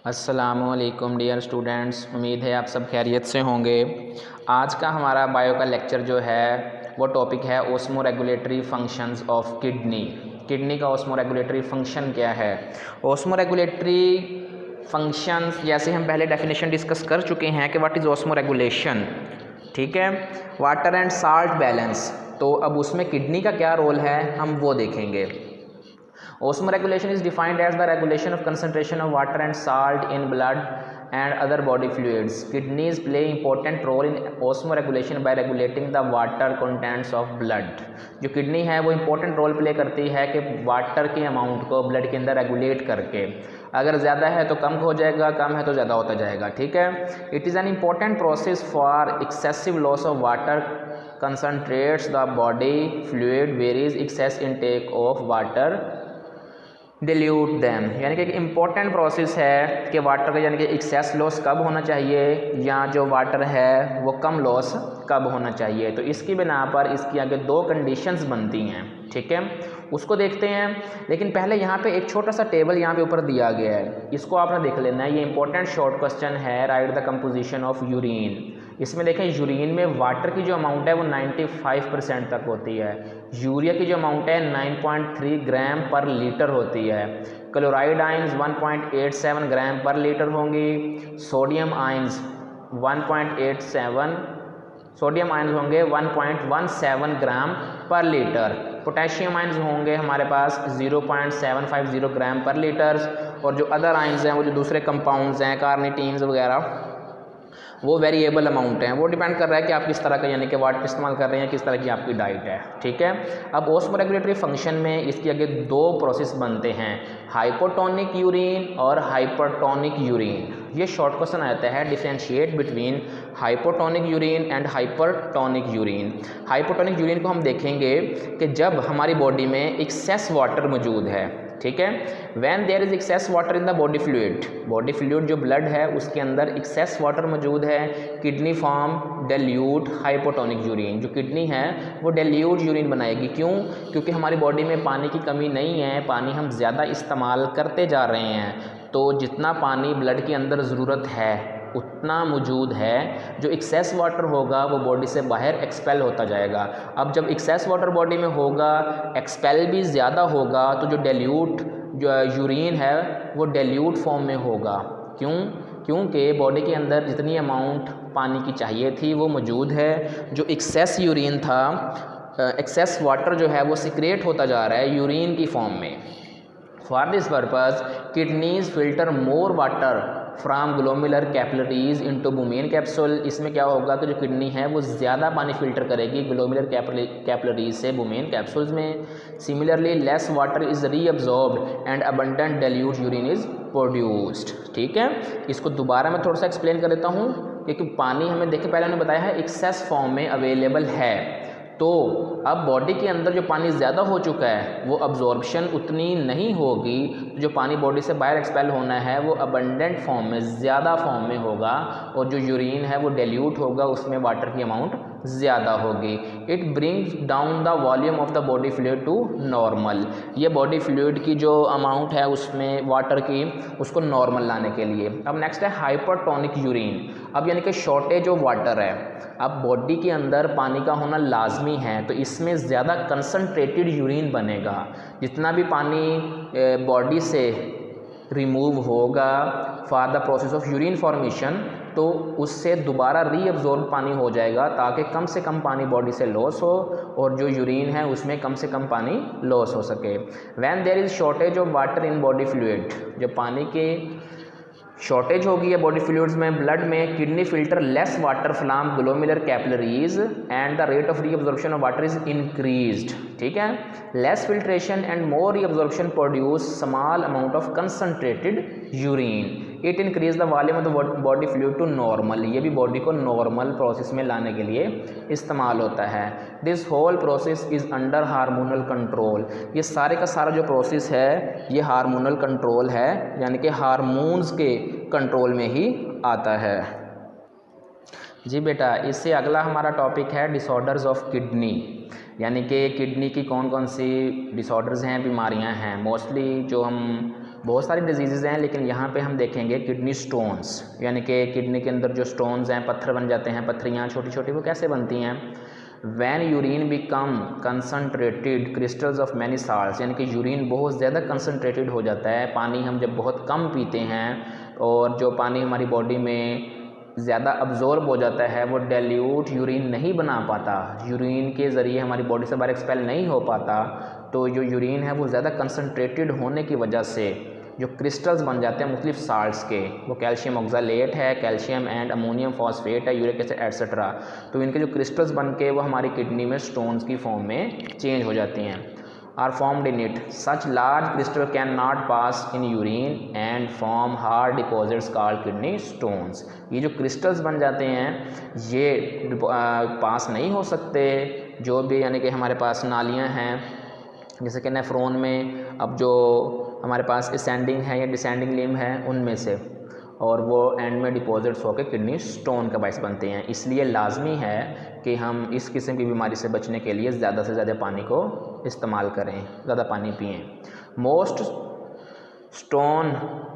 अस्सलामुअलैकुम dear students, उम्मीद है आप सब खैरियत से होंगे। आज का हमारा बायो का लेक्चर जो है वो टॉपिक है osmo regulatory functions of kidney. Kidney का ओस्मो रेगुलेटरी फंक्शन क्या है। ओस्मो रेगुलेटरी फंक्शंस जैसे हम पहले डेफिनेशन डिस्कस कर चुके हैं कि व्हाट इज़ ओस्मो रेगुलेशन, ठीक है, वाटर एंड साल्ट बैलेंस। तो अब उसमें किडनी का क्या रोल है हम वो देखेंगे। Osmoregulation is defined as the regulation of concentration of water and salt in blood and other body fluids. Kidneys play important role in osmoregulation by regulating the water contents of blood. जो kidney है वो important role play करती है कि water के amount को blood के अंदर रेगुलेट करके, अगर ज़्यादा है तो कम हो जाएगा, कम है तो ज़्यादा होता जाएगा, ठीक है। It is an important process for excessive loss of water concentrates the body fluid varies excess intake of water dilute them, यानी कि एक इम्पॉर्टेंट प्रोसेस है कि वाटर का यानी कि एक्सेस लॉस कब होना चाहिए या जो वाटर है वो कम लॉस कब होना चाहिए। तो इसकी बिना पर इसकी आगे दो कंडीशंस बनती हैं, ठीक है, उसको देखते हैं। लेकिन पहले यहाँ पे एक छोटा सा टेबल यहाँ पे ऊपर दिया गया है, इसको आपने देख लेना है। ये इंपॉर्टेंट शॉर्ट क्वेश्चन है, right the composition of urine. इसमें देखें यूरिन में वाटर की जो अमाउंट है वो 95% तक होती है, यूरिया की जो अमाउंट है 9.3 ग्राम पर लीटर होती है, क्लोराइड आइंस 1.87 ग्राम पर लीटर होंगी, सोडियम आइंस 1.87 सोडियम आइंस होंगे 1.17 ग्राम पर लीटर, पोटेशियम आइंस होंगे हमारे पास 0.750 ग्राम पर लीटर, और जो अदर आइंस हैं वो जो दूसरे कंपाउंड्स हैं कार्निटीन्स वगैरह वो वेरिएबल अमाउंट हैं, वो डिपेंड कर रहा है कि आप किस तरह का यानी कि वाटर इस्तेमाल कर रहे हैं, किस तरह की आपकी डाइट है, ठीक है। अब ओस्मो रेगुलेटरी फंक्शन में इसके आगे दो प्रोसेस बनते हैं, हाइपोटोनिक यूरिन और हाइपरटोनिक यूरिन। ये शॉर्ट क्वेश्चन आता है, differentiate between hypotonic urine and hypertonic urine. Hypotonic urine को हम देखेंगे कि जब हमारी बॉडी में एक्सेस वाटर मौजूद है, ठीक है, when there is excess water in the body fluid जो ब्लड है उसके अंदर एक्सेस वाटर मौजूद है, kidney form dilute hypotonic urine. जो किडनी है वो डेल्यूट यूरिन बनाएगी, क्यों? क्योंकि हमारी बॉडी में पानी की कमी नहीं है, पानी हम ज़्यादा इस्तेमाल करते जा रहे हैं, तो जितना पानी ब्लड के अंदर ज़रूरत है उतना मौजूद है, जो एक्सेस वाटर होगा वो बॉडी से बाहर एक्सपेल होता जाएगा। अब जब एक्सेस वाटर बॉडी में होगा, एक्सपेल भी ज़्यादा होगा, तो जो डेल्यूट जो यूरिन है वो डेल्यूट फॉर्म में होगा। क्यों? क्योंकि बॉडी के अंदर जितनी अमाउंट पानी की चाहिए थी वो मौजूद है, जो एक्सेस यूरिन था, एक्सेस वाटर जो है वो सिक्रेट होता जा रहा है यूरिन की फॉर्म में। For this purpose kidneys filter more water from glomerular capillaries into women capsule. इसमें क्या होगा कि जो किडनी है वो ज़्यादा पानी फिल्टर करेगी ग्लोमेरुलर कैपिलरीज से बुमेन कैप्सूल्स में। Similarly less water is reabsorbed and abundant dilute urine is produced, ठीक है। इसको दोबारा मैं थोड़ा सा एक्सप्लेन कर देता हूँ, क्योंकि पानी हमें देखिए पहले हमने बताया है एक्सेस फॉर्म में अवेलेबल है, तो अब बॉडी के अंदर जो पानी ज़्यादा हो चुका है वो अब्जॉर्प्शन उतनी नहीं होगी, तो जो पानी बॉडी से बाहर एक्सपेल होना है वो अबंडेंट फॉर्म में ज़्यादा फॉर्म में होगा, और जो यूरिन है वो डेल्यूट होगा, उसमें वाटर की अमाउंट ज़्यादा होगी। It brings down the volume of the body fluid to normal. ये बॉडी फ्लूइड की जो अमाउंट है उसमें वाटर की, उसको नॉर्मल लाने के लिए। अब नेक्स्ट है हाइपरटोनिक यूरिन। अब यानी कि शॉर्टेज ऑफ वाटर है, अब बॉडी के अंदर पानी का होना लाजमी है, तो इसमें ज़्यादा कंसनट्रेटेड यूरिन बनेगा। जितना भी पानी बॉडी से रिमूव होगा for the process of urine formation, तो उससे दोबारा रीअब्जॉर्ब पानी हो जाएगा, ताकि कम से कम पानी बॉडी से लॉस हो और जो यूरिन है उसमें कम से कम पानी लॉस हो सके। When there is shortage of water in body fluid, जब पानी के शॉर्टेज होगी है बॉडी फ्लूइड्स में, ब्लड में, kidney filter less water from glomerular capillaries and the rate of reabsorption of water is increased, ठीक है। Less filtration and more reabsorption produce small amount of concentrated urine. It increase the volume of the body fluid to normal. ये भी body को normal process में लाने के लिए इस्तेमाल होता है। This whole process is under hormonal control. ये सारे का सारा जो प्रोसेस है ये हार्मोनल कंट्रोल है, यानी कि हार्मोन्स के कंट्रोल में ही आता है। जी बेटा, इससे अगला हमारा टॉपिक है डिसऑर्डर्स ऑफ किडनी, यानी कि किडनी की कौन कौन सी डिसऑर्डर्स हैं, बीमारियां हैं। मोस्टली जो हम बहुत सारी डिजीज़ हैं, लेकिन यहाँ पे हम देखेंगे किडनी स्टोन्स, यानी कि किडनी के अंदर जो स्टोन्स हैं, पत्थर बन जाते हैं, पत्थरियाँ छोटी छोटी, वो कैसे बनती हैं? When urine become concentrated crystals of many salts, यानी कि यूरिन बहुत ज़्यादा कंसनट्रेटेड हो जाता है। पानी हम जब बहुत कम पीते हैं और जो पानी हमारी बॉडी में ज़्यादा अब्जॉर्ब हो जाता है, वो डाइल्यूट यूरिन नहीं बना पाता, यूरिन के ज़रिए हमारी बॉडी से बाहर एक्सपेल नहीं हो पाता। तो जो यूरिन है वो ज़्यादा कंसनट्रेटेड होने की वजह से जो क्रिस्टल्स बन जाते हैं मुख्तलिफ साल्ट्स के, वो कैल्शियम ऑक्सालेट है, कैल्शियम एंड अमोनियम फॉस्फेट है, यूरिक एसिड एट्सेट्रा, तो इनके जो क्रिस्टल्स बन के वो हमारी किडनी में स्टोन्स की फॉर्म में चेंज हो जाती हैं। Are formed in it, such large crystal can not pass in urine and form hard deposits called kidney stones. ये जो क्रिस्टल्स बन जाते हैं ये पास नहीं हो सकते, जो भी यानी कि हमारे पास नालियाँ हैं, जैसे कि नेफ्रॉन में अब जो हमारे पास असेंडिंग है या डिसेंडिंग लिम्ब है उनमें से, और वो एंड में डिपॉजिट्स होकर किडनी स्टोन का बायस बनते हैं। इसलिए लाजमी है कि हम इस किस्म की बीमारी से बचने के लिए ज़्यादा से ज़्यादा पानी को इस्तेमाल करें, ज़्यादा पानी पिएं। Most stone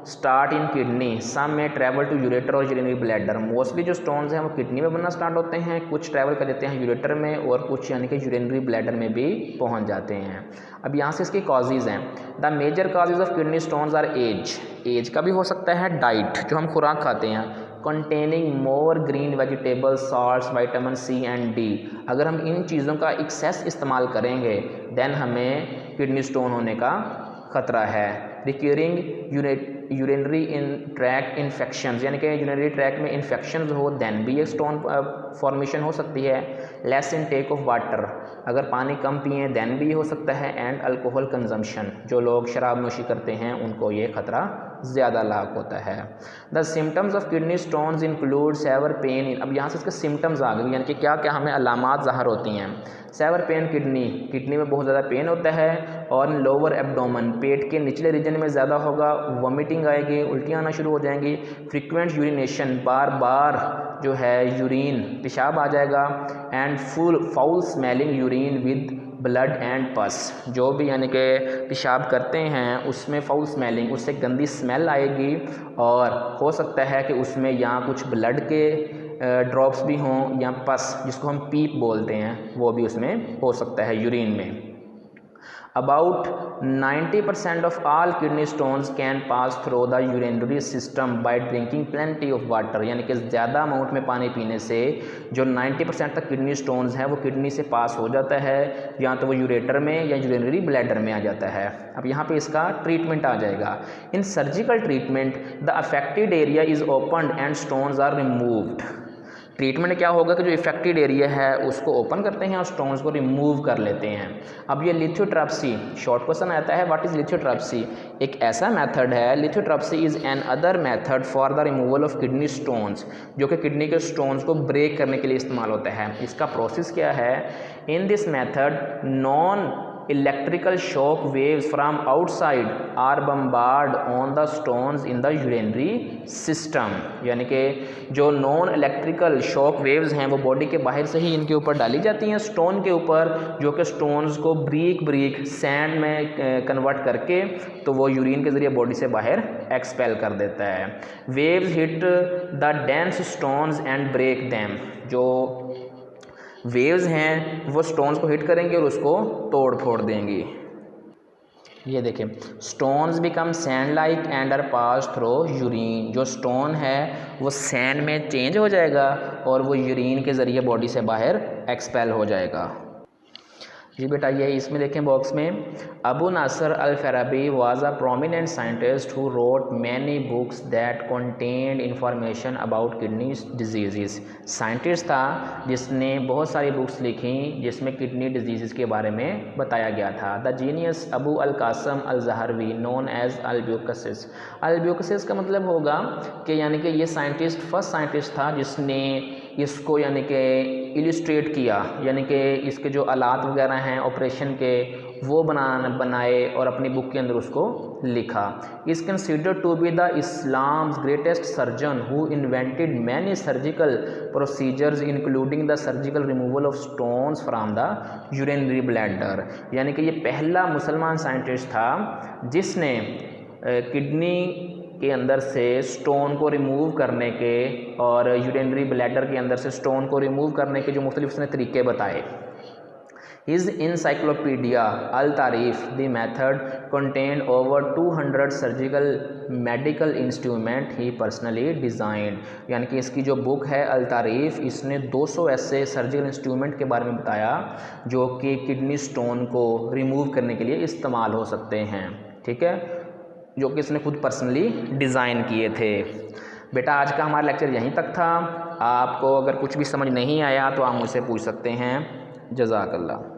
start in kidney, some में ट्रैवल टू यूरेटर और यूरिनरी ब्लैडर। मोस्टली जो स्टोन्स हैं वो किडनी में बनना स्टार्ट होते हैं, कुछ ट्रैवल कर देते हैं यूरेटर में और कुछ यानी कि यूरिनरी ब्लैडर में भी पहुंच जाते हैं। अब यहाँ से इसकी कॉजेज़ हैं। The major causes of kidney stones are age का भी हो सकता है, डाइट जो हम खुराक खाते हैं, containing more green vegetables, salts, vitamin C and D. अगर हम इन चीज़ों का एक्सेस इस्तेमाल करेंगे देन हमें किडनी स्टोन होने का ख़तरा है। रिक्यूरिंग यूरिनरी ट्रैक इन्फेक्शन, यानी कि यूरिनरी ट्रैक में इन्फेक्शन हो देन भी एक स्टोन फॉर्मेशन हो सकती है। लेस इनटेक ऑफ वाटर, अगर पानी कम पिए देन भी हो सकता है। एंड अल्कोहल कंजम्पशन, जो लोग शराब नोशी करते हैं उनको ये खतरा ज़्यादा लाक होता है। The symptoms of kidney stones include severe pain, अब यहाँ से इसके सिम्टम्स आ गए, यानी कि क्या क्या हमें अलामात ज़ाहिर होती हैं। सेवर पेन, किडनी में बहुत ज़्यादा पेन होता है, और लोअर एब्डोमन, पेट के निचले रीजन में ज़्यादा होगा, वॉमिटिंग आएगी, उल्टियाँ आना शुरू हो जाएंगी। फ्रीक्वेंट यूरिनेशन, बार बार जो है यूरिन पेशाब आ जाएगा। And foul smelling urine with blood and पस, जो भी यानी कि पेशाब करते हैं उसमें फाउल स्मेलिंग, उससे गंदी स्मेल आएगी, और हो सकता है कि उसमें या कुछ ब्लड के ड्रॉप्स भी हों या पस जिसको हम पीप बोलते हैं वो भी उसमें हो सकता है यूरिन में। About 90% of all kidney stones can pass through the urinary system by drinking plenty of water, यानी कि ज़्यादा अमाउंट में पानी पीने से जो 90% तक किडनी स्टोन्स है वो किडनी से पास हो जाता है, या तो वो यूरेटर में या यूरिनरी ब्लैडर में आ जाता है। अब यहाँ पे इसका ट्रीटमेंट आ जाएगा। In surgical treatment the affected area is opened and stones are removed. Treatment क्या होगा कि जो इफेक्टेड एरिया है उसको ओपन करते हैं और स्टोन्स को रिमूव कर लेते हैं। अब ये लिथोट्रिप्सी, शॉर्ट क्वेश्चन आता है, व्हाट इज़ लिथोट्रिप्सी? एक ऐसा मेथड है, lithotripsy is an other method for the removal of kidney stones, जो कि किडनी के स्टोन्स को ब्रेक करने के लिए इस्तेमाल होता है। इसका प्रोसेस क्या है? In this method non electrical shock waves from outside are bombarded on the stones in the urinary system, यानी कि जो नॉन इलेक्ट्रिकल शॉक वेव्स हैं वो बॉडी के बाहर से ही इनके ऊपर डाली जाती हैं, स्टोन के ऊपर, जो कि स्टोन्स को ब्रीक सैंड में कन्वर्ट करके तो वो यूरिन के ज़रिए बॉडी से बाहर एक्सपेल कर देता है। Waves hit the dense stones and break them, जो वेव्स हैं वो स्टोन्स को हिट करेंगे और उसको तोड़ फोड़ देंगी। ये देखें, stones become sand like and are pass through urine, जो स्टोन है वो सैंड में चेंज हो जाएगा और वो यूरिन के ज़रिए बॉडी से बाहर एक्सपेल हो जाएगा। जी बेटा, ये इसमें देखें बॉक्स में, Abu Nasr al Farabi was a prominent scientist who wrote many books that contained information about kidney disease. Scientist था जिसने बहुत सारी बुक्स लिखी जिसमें किडनी डिजीज़ के बारे में बताया गया था। The genius Abu al Qasim al Zahrawi known as Albucasis. Albucasis का मतलब होगा कि यानी कि ये साइंटिस्ट फर्स्ट साइंटिस्ट था जिसने इसको यानी कि इलिस्ट्रेट किया, यानी कि इसके जो आलात वगैरह हैं ऑपरेशन के वो बनाए और अपनी बुक के अंदर उसको लिखा। Is considered to be the Islam's greatest surgeon who invented many surgical procedures including the surgical removal of stones from the urinary bladder, यानी कि ये पहला मुसलमान साइंटिस्ट था जिसने किडनी के अंदर से स्टोन को रिमूव करने के और यूरिनरी ब्लैडर के अंदर से स्टोन को रिमूव करने के जो मुख्तलिफ उसने तरीके बताए। His encyclopedia Al-Tarif, the method contained over 200 surgical medical instrument he personally designed। यानी कि इसकी जो बुक है अल-तारीफ, इसने 200 ऐसे सर्जिकल इंस्ट्रूमेंट के बारे में बताया जो कि किडनी स्टोन को रिमूव करने के लिए इस्तेमाल हो सकते हैं, ठीक है, जो कि इसने खुद पर्सनली डिज़ाइन किए थे। बेटा आज का हमारा लेक्चर यहीं तक था। आपको अगर कुछ भी समझ नहीं आया तो आप मुझसे पूछ सकते हैं। जज़ाकल्लाह।